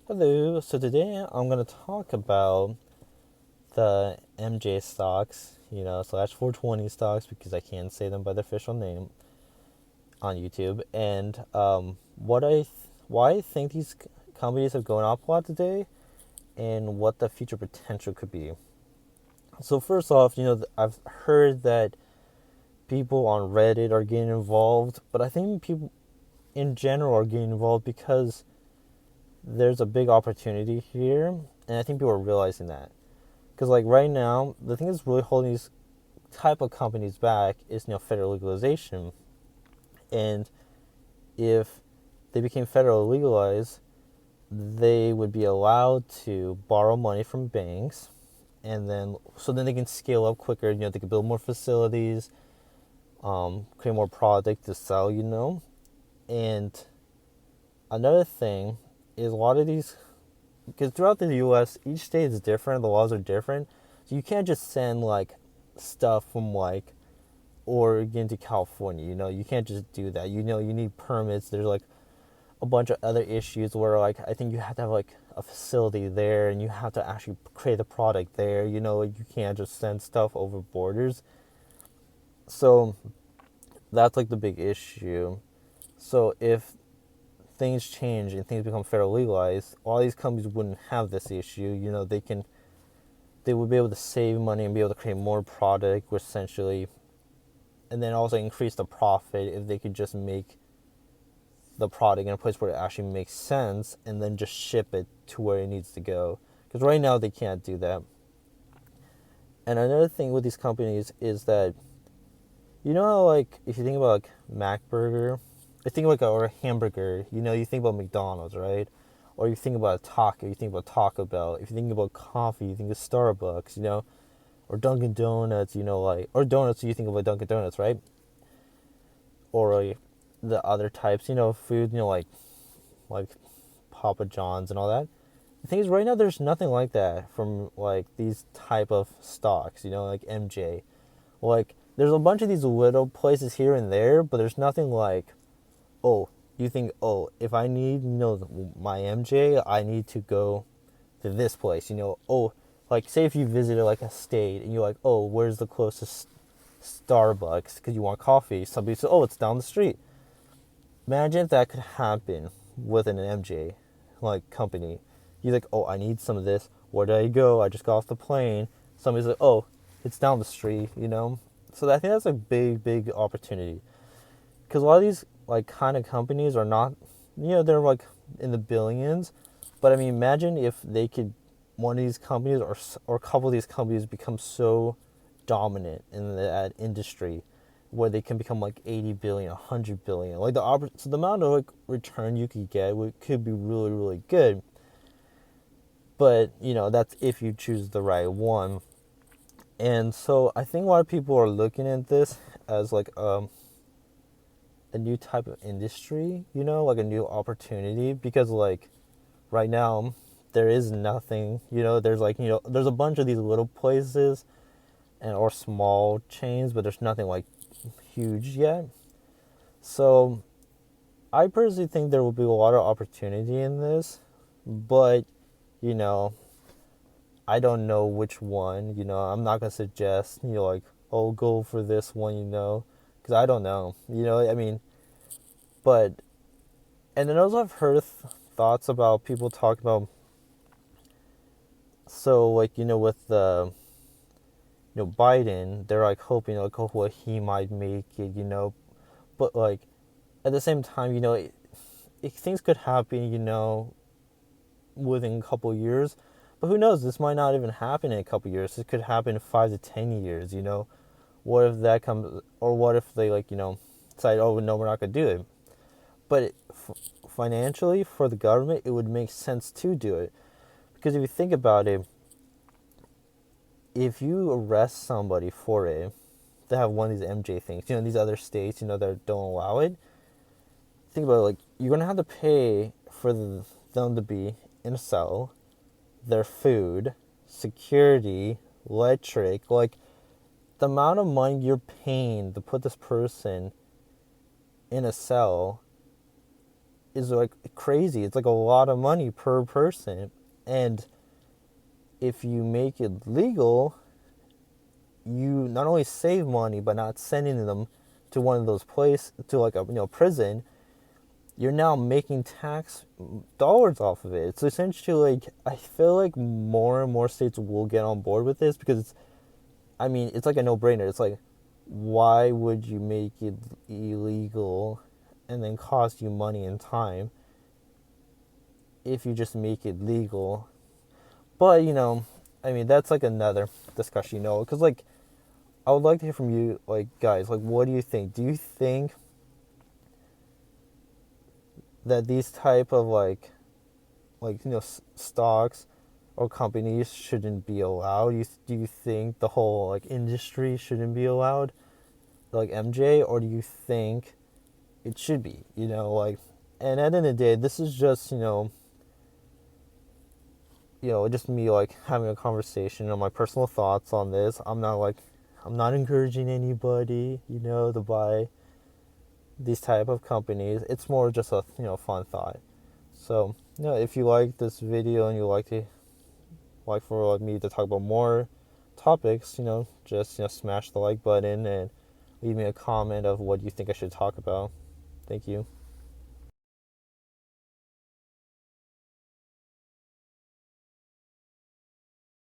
Hello, so today I'm going to talk about the MJ stocks, slash 420 stocks because I can't say them by their official name on YouTube, and why I think these companies have gone up a lot today and what the future potential could be. So, first off, I've heard that people on Reddit are getting involved, but I think people in general are getting involved because there's a big opportunity here, and I think people are realizing that. Because like right now, the thing that's really holding these type of companies back is federal legalization, and if they became federally legalized, they would be allowed to borrow money from banks, and then they can scale up quicker. They can build more facilities, create more product to sell. And another thing is a lot of these, because throughout the U.S., each state is different. The laws are different, so you can't just send like stuff from like Oregon to California. You can't just do that. You need permits. There's like a bunch of other issues where like I think you have to have like a facility there, and you have to actually create a product there. You can't just send stuff over borders. So that's like the big issue. So if things change and things become federally legalized, all these companies wouldn't have this issue. They would be able to save money and be able to create more product, which essentially, and then also increase the profit if they could just make the product in a place where it actually makes sense and then just ship it to where it needs to go. Because right now they can't do that. And another thing with these companies is that, how, like, if you think about like Mac Burger, I think like or a hamburger, you think about McDonald's, right? Or you think about a taco, you think about Taco Bell. If you think about coffee, you think of Starbucks, or Dunkin' Donuts, or donuts, you think about Dunkin' Donuts, right? Or like the other types, food, like Papa John's and all that. The thing is, right now there's nothing like that from like these type of stocks, like MJ. Like there's a bunch of these little places here and there, but there's nothing like, oh, you think, oh, if I need, my MJ, I need to go to this place, oh, like say if you visited like a state and you're like, oh, where's the closest Starbucks because you want coffee? Somebody says, oh, it's down the street. Imagine if that could happen with an MJ like company. You're like, oh, I need some of this. Where did I go? I just got off the plane. Somebody's like, oh, it's down the street. So I think that's a big opportunity because a lot of these like kind of companies are not, they're like in the billions. But I mean, imagine if they could, one of these companies or a couple of these companies become so dominant in that industry where they can become like 80 billion, 100 billion. Like so the amount of like return you could get could be really good. But, that's if you choose the right one. And so I think a lot of people are looking at this as like a new type of industry, like a new opportunity because like right now there is nothing, there's like, there's a bunch of these little places and or small chains, but there's nothing like huge yet. So I personally think there will be a lot of opportunity in this, but you know, I don't know which one. I'm not gonna suggest like, oh, go for this one, because I don't know. I mean, but and then also I've heard thoughts about people talking about, so like with the Biden, they're like hoping like, oh, well, he might make it, but like at the same time, things could happen, within a couple of years. But who knows? This might not even happen in a couple of years. This could happen in 5 to 10 years. What if that comes, or what if they like decide, oh no, we're not gonna do it. But financially, for the government, it would make sense to do it because if you think about it, if you arrest somebody for it, they have one of these MJ things. These other states, that don't allow it. Think about it, like you're gonna have to pay for them to be in a cell, their food, security, electric, like the amount of money you're paying to put this person in a cell is like crazy. It's like a lot of money per person. And if you make it legal, you not only save money but not sending them to one of those places, to like a prison. You're now making tax dollars off of it. It's essentially like, I feel like more and more states will get on board with this, because it's like a no-brainer. It's like, why would you make it illegal and then cost you money and time if you just make it legal? But that's like another discussion, because like, I would like to hear from you, like, guys, like, what do you think? Do you think that these type of stocks or companies shouldn't be allowed? Do you think the whole like industry shouldn't be allowed, like MJ, or do you think it should be? Like, and at the end of the day, this is just just me like having a conversation on my personal thoughts on this. I'm not encouraging anybody to buy these type of companies. It's more just a fun thought. So if you like this video and you like for me to talk about more topics, just smash the like button and leave me a comment of what you think I should talk about. Thank you.